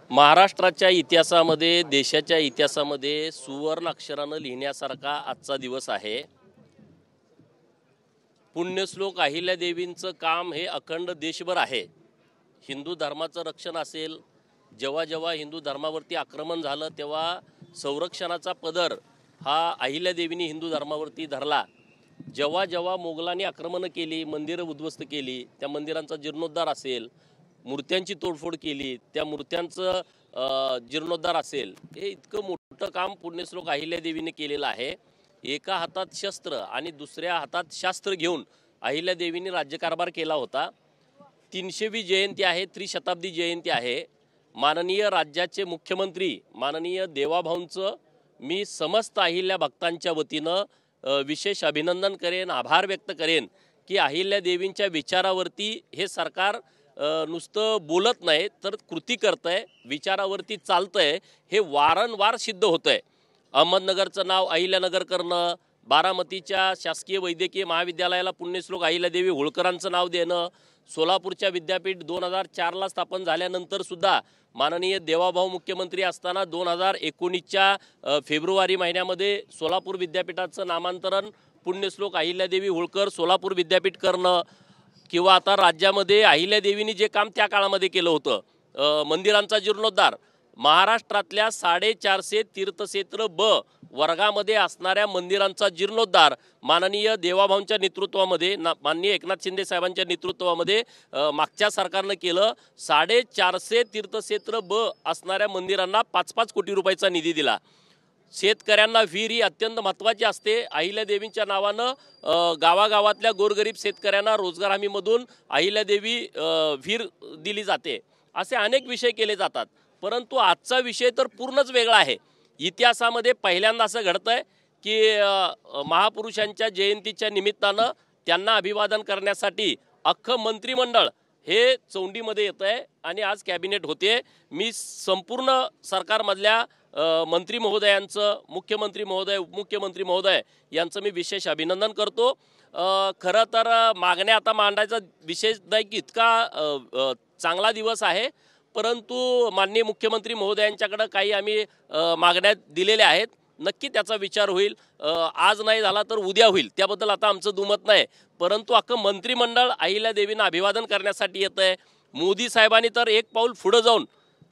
महाराष्ट्राच्या इतिहासामध्ये, देशाच्या इतिहासामध्ये सुवर्ण अक्षरानं लिहिण्यासारखा आजचा दिवस आहे। पुण्यश्लोक अहिल्यादेवींचं काम हे अखंड देशभर आहे। हिंदू धर्माचं रक्षण असेल, जेव्हा जेव्हा हिंदू धर्मावरती आक्रमण झालं तेव्हा संरक्षणाचा पदर हा अहिल्यादेवींनी हिंदू धर्मावरती धरला। जेव्हा जेव्हा मोगलांनी आक्रमण केली, मंदिरं उद्ध्वस्त केली, त्या मंदिरांचा जीर्णोद्धार असेल, मूर्त्यांची तोडफोड केली, त्या मूर्त्यांचं जीर्णोद्धार असेल, हे इतकं मोठं काम पुण्यश्लोक अहिल्यादेवीने केलेलं आहे। एका हातात शस्त्र आणि दुसऱ्या हातात शास्त्र घेऊन अहिल्यादेवींनी राज्यकारभार केला होता। 300वी जयंती आहे, त्रिशताब्दी जयंती आहे। माननीय राज्याचे मुख्यमंत्री माननीय देवाभाऊंचं मी समस्त अहिल्या भक्तांच्या वतीनं विशेष अभिनंदन करेन, आभार व्यक्त करेन की अहिल्यादेवींच्या विचारावरती हे सरकार नुसतं बोलत नाही तर कृती करतंय, विचारावरती चालतंय, हे वारंवार सिद्ध होतंय। अहमदनगरचं नाव अहिल्यानगर करणं, बारामतीच्या शासकीय वैद्यकीय महाविद्यालयाला पुण्यश्लोक अहिल्यादेवी होळकरांचं नाव देणं, सोलापूरच्या विद्यापीठ 2004ला स्थापन झाल्यानंतर सुद्धा माननीय देवाभाऊ मुख्यमंत्री असताना 2019च्या फेब्रुवारी महिन्यामध्ये सोलापूर विद्यापीठाचं नामांतरण पुण्यश्लोक अहिल्यादेवी होळकर सोलापूर विद्यापीठ करणं, किंवा आता राज्यामध्ये अहिल्यादेवींनी जे काम त्या काळामध्ये केलं होतं, मंदिरांचा जीर्णोद्धार, महाराष्ट्रातल्या 450 तीर्थक्षेत्र ब वर्गामध्ये असणाऱ्या मंदिरांचा जीर्णोद्धार माननीय देवाभाऊंच्या नेतृत्वामध्ये, माननीय एकनाथ शिंदे साहेबांच्या नेतृत्वामध्ये मागच्या सरकारनं केलं। 450 तीर्थक्षेत्र ब असणाऱ्या मंदिरांना 5-5 कोटी रुपयाचा निधी दिला। शेतकऱ्यांना विहीर ही अत्यंत महत्त्वाची असते। अहिल्यादेवींच्या नावानं गावागावातल्या गोरगरीब शेतकऱ्यांना रोजगार हमीमधून अहिल्यादेवी विहीर दिली जाते। असे अनेक विषय केले जातात, परंतु आजचा विषय तर पूर्णच वेगळा आहे। इतिहासामध्ये पहिल्यांदा असं घडतंय की महापुरुषांच्या जयंतीच्या निमित्तानं त्यांना अभिवादन करण्यासाठी अख्खं मंत्रिमंडळ हे चौंडीमध्ये येतंय आणि आज कॅबिनेट होते। मी संपूर्ण सरकारमधल्या मंत्री महोदयांचं, मुख्यमंत्री महोदय, उपमुख्यमंत्री महोदय यांचं मी विशेष अभिनंदन करतो। खरं तर मागण्या आता मांडायचा विषय नाही की इतका चांगला दिवस आहे, परंतु माननीय मुख्यमंत्री महोदयांच्याकडे काही आम्ही मागण्या दिलेल्या आहेत। नक्की त्याचा विचार होईल, आज नाही झाला तर उद्या होईल, त्याबद्दल आता आमचं दुमत नाही। परंतु अख्खं मंत्रिमंडळ अहिल्यादेवींना अभिवादन करण्यासाठी येतंय। मोदी साहेबांनी तर एक पाऊल पुढे जाऊन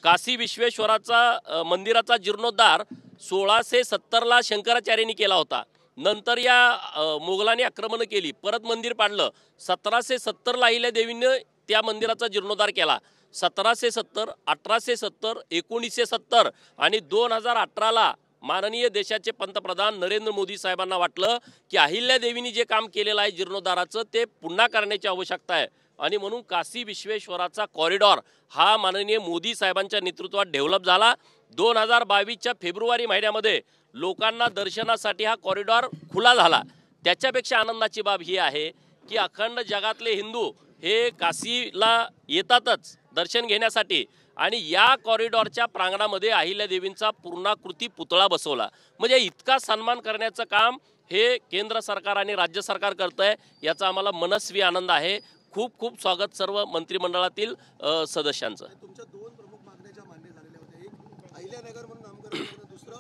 काशी विश्वेश्वराचा मंदिराचा जीर्णोद्धार 1670ला शंकराचार्यांनी केला होता। नंतर या मोगलांनी आक्रमण केली, परत मंदिर पाडलं। 1770ला अहिल्यादेवींनी त्या मंदिराचा जीर्णोद्धार केला। 1770, 1870, 1970 आणि 2018ला माननीय देशाचे पंतप्रधान नरेंद्र मोदी साहेबांना वाटलं की अहिल्यादेवींनी जे काम केलेलं आहे जीर्णोद्धाराचं ते पुन्हा करण्याची आवश्यकता आहे, आणि म्हणून काशी विश्वेश्वराचा कॉरिडॉर हा माननीय मोदी साहेबांच्या नेतृत्वात डेव्हलप झाला। 2022च्या फेब्रुवारी महिन्यामध्ये लोकांना दर्शनासाठी हा कॉरिडॉर खुला झाला। त्याच्यापेक्षा आनंदाची बाब ही आहे की अखंड जगातले हिंदू हे काशीला येतातच दर्शन घेण्यासाठी, आणि या कॉरिडॉरच्या प्रांगणामध्ये अहिल्यादेवींचा पूर्णाकृती पुतळा बसवला। म्हणजे इतका सन्मान करण्याचं काम हे केंद्र सरकार आणि राज्य सरकार करतंय, याचा आम्हाला मनस्वी आनंद आहे। खूप खूप स्वागत सर्व मंत्रिमंडळातील सदस्यांचं। तुमच्या दोन प्रमुख मागण्या ज्या मान्य झालेल्या होत्या, एक अहिल्यानगर म्हणून नामकरण करणं, दुसरं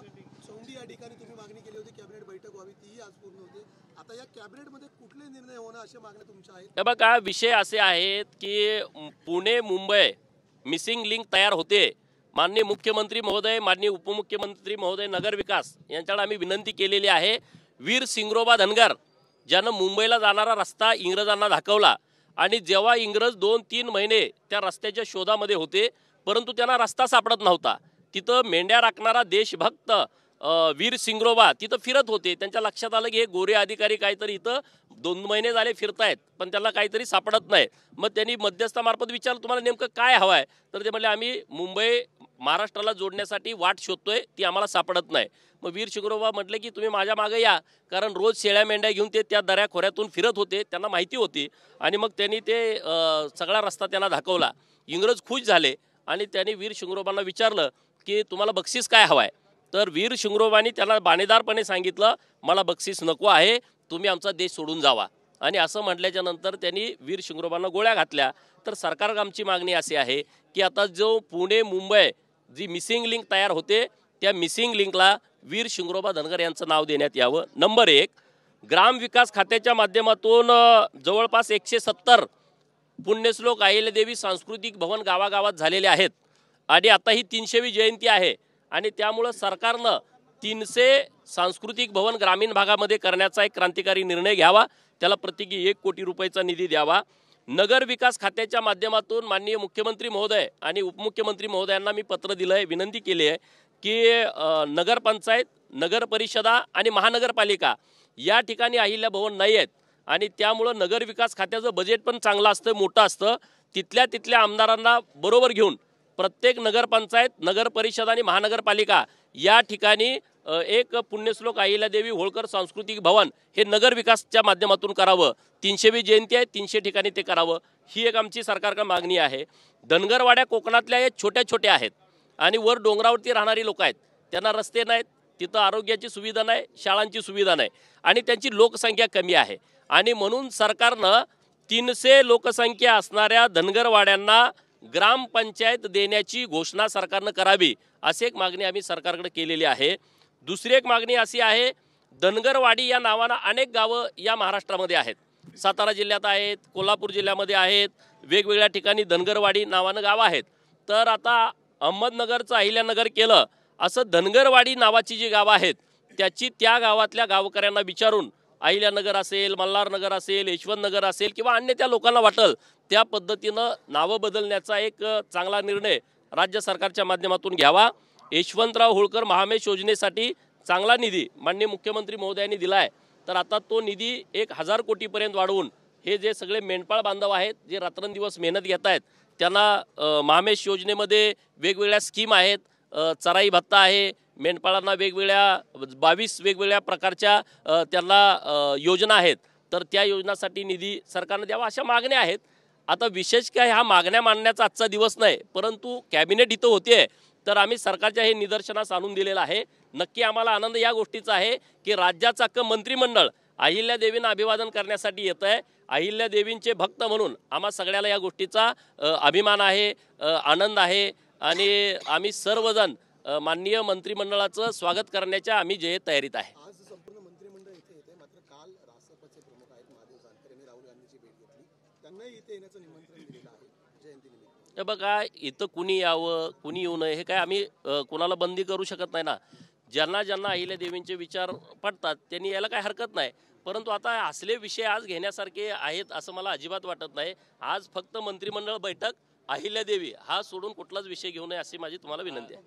चौंडी या ठिकाणी तुम्ही मागणी केली होती कॅबिनेट बैठक व्हावी, तीही आज पूर्ण होते। आता या कॅबिनेटमध्ये कुठले निर्णय होणं अशा मागण्या तुमच्या आहेत? हे बघा, विषय असे आहेत की पुणे मुंबई मिसिंग लिंक तयार होते। माननीय मुख्यमंत्री महोदय, माननीय उपमुख्यमंत्री महोदय, नगर विकास यांच्याकडे आम्ही विनंती केलेली आहे। वीर सिंगरोबा धनगर ज्यानं मुंबईला जाणारा रस्ता इंग्रजांना दाखवला, आणि जेव्हा इंग्रज 2-3 महिने त्या रस्त्याच्या शोधामध्ये होते, परंतु त्यांना रस्ता सापडत नव्हता, तिथं मेंढ्या राखणारा देशभक्त वीर सिंगरोबा तिथं फिरत होते। त्यांच्या लक्षात आलं की हे गोरे अधिकारी काहीतरी इथं 2 महिने झाले फिरतायत, पण त्याला काहीतरी सापडत नाही। मग त्यांनी मध्यस्थामार्फत विचारलं, तुम्हाला नेमकं काय हवं आहे? तर ते म्हणले, आम्ही मुंबई महाराष्ट्राला जोडण्यासाठी वाट शोधतोय, ती आम्हाला सापडत नाही। मग वीर सिंगरोबा म्हटले की तुम्ही माझ्या मागे या, कारण रोज शेळ्या मेंढ्या घेऊन ते त्या दऱ्या खोऱ्यातून फिरत होते, त्यांना माहिती होती, आणि मग त्यांनी ते सगळा रस्ता त्यांना दाखवला। इंग्रज खुश झाले आणि त्यांनी वीर सिंगरोबांना विचारलं की तुम्हाला बक्षीस काय हवं आहे? तर वीर सिंगरोबांनी त्याला बाणेदारपणे सांगितलं, मला बक्षीस नको आहे, तुम्ही आमचा देश सोडून जावा। आणि असं म्हटल्याच्या नंतर त्यांनी वीर शिंगरोबांना गोळ्या घातल्या। तर सरकार आमची मागणी अशी आहे की आता जो पुणे मुंबई जी मिसिंग लिंक तयार होते त्या मिसिंग लिंकला वीर शिंगरोबा धनगर यांचं नाव देण्यात यावं. नंबर 1, ग्रामविकास खात्याच्या माध्यमातून जवळपास 170 पुण्यश्लोक अहिल्यादेवी सांस्कृतिक भवन गावागावात झालेले आहेत आणि आता ही 300वी जयंती आहे आणि त्यामुळं सरकारनं 300 सांस्कृतिक भवन ग्रामीण भागामध्ये करण्याचा एक क्रांतिकारी निर्णय घ्यावा. त्याला प्रत्येकी 1 कोटी रुपयाचा निधी द्यावा. नगर विकास खात्याच्या माध्यमातून माननीय मुख्यमंत्री महोदय आणि उपमुख्यमंत्री महोदयांना मी पत्र दिलं आहे, विनंती केली आहे की नगरपंचायत, नगर परिषदा आणि महानगरपालिका या ठिकाणी अहिल्या भवन नाही आहेत आणि त्यामुळं नगर विकास खात्याचं बजेट पण चांगलं असतं, मोठं असतं. तिथल्या आमदारांना बरोबर घेऊन प्रत्येक नगरपंचायत, नगर परिषद आणि महानगरपालिका या ठिकाणी एक पुण्यश्लोक अहिल्यादेवी होळकर सांस्कृतिक भवन हे नगर विकासच्या माध्यमातून करावं. 300वी जयंती आहे, 300 ठिकाणी ते करावं, ही एक आमची सरकारकडे मागणी आहे. धनगरवाड्या कोकणातल्या या छोट्या छोट्या आहेत आणि वर डोंगरावरती राहणारी लोक आहेत, त्यांना रस्ते नाहीत, तिथं आरोग्याची सुविधा नाही, शाळांची सुविधा नाही आणि त्यांची लोकसंख्या कमी आहे आणि म्हणून सरकारनं 300 लोकसंख्या असणाऱ्या धनगरवाड्यांना ग्रामपंचायत देण्याची घोषणा सरकारनं करावी, अशी एक मागणी आम्ही सरकारकडे केलेली आहे. दुसरी एक मागणी अशी आहे, धनगरवाडी या नावानं अनेक गावं या महाराष्ट्रामध्ये आहेत. सातारा जिल्ह्यात आहेत, कोल्हापूर जिल्ह्यामध्ये आहेत, वेगवेगळ्या ठिकाणी धनगरवाडी नावानं गावं आहेत. तर आता अहमदनगरचं अहिल्यानगर केलं, असं धनगरवाडी नावाची जी गावं आहेत त्याची त्या गावातल्या गावकऱ्यांना विचारून अहिल्यानगर असेल, मल्हारनगर असेल, यशवंतनगर असेल किंवा अन्य त्या लोकांना वाटेल त्या पद्धतीनं नावं बदलण्याचा एक चांगला निर्णय राज्य सरकारच्या माध्यमातून घ्यावा. यशवंतराव होळकर महामेश योजनेसाठी चांगला निधी माननीय मुख्यमंत्री महोदयांनी दिला आहे. तर आता तो निधी 1000 कोटीपर्यंत वाढवून हे जे सगळे मेंढपाळ बांधव आहेत, जे रात्रंदिवस मेहनत घेत आहेत, त्यांना महामेश योजनेमध्ये वेगवेगळ्या स्कीम आहेत. चराई भत्ता आहे, मेंढपाळांना वेगवेगळ्या 22 वेगवेगळ्या प्रकारच्या त्यांना योजना आहेत. तर त्या योजनासाठी निधी सरकारनं द्यावा, अशा मागण्या आहेत. आता विशेष काय ह्या मागण्या मांडण्याचा आजचा दिवस नाही, परंतु कॅबिनेट इथं होते तर आम्ही सरकारच्या हे निदर्शनास आणून दिलेलं आहे. नक्की आम्हाला आनंद या गोष्टीचा आहे की राज्याचं अख्खं मंत्रिमंडळ अहिल्यादेवींना अभिवादन करण्यासाठी येत आहे. अहिल्यादेवींचे भक्त म्हणून आम्हा सगळ्याला या गोष्टीचा अभिमान आहे, आनंद आहे आणि आम्ही सर्वजण माननीय मंत्रिमंडळाचं स्वागत करण्याच्या आम्ही जे तयारीत आहे. आज संपूर्ण मंत्रिमंडळ इथे येते, मात्र काल रासपचे प्रमुख आहेत महादेव जानकर यांनी राहुल गांधींची भेट घेतली, त्यांनाही इथे येण्याचं निमंत्रण दिलेलं आहे जयंतीनिमित्त. हे बघा, इथं कुणी यावं कुणी येऊ नये हे काय आम्ही कोणाला बंदी करू शकत नाही ना. ज्यांना ज्यांना अहिल्यादेवींचे विचार पडतात त्यांनी यायला काय हरकत नाही. परंतु आता असले विषय आज घेण्यासारखे आहेत असं मला अजिबात वाटत नाही. आज फक्त मंत्रिमंडळ बैठक, अहिल्यादेवी हा सोडून कुठलाच विषय घेऊ नये अशी माझी तुम्हाला विनंती आहे.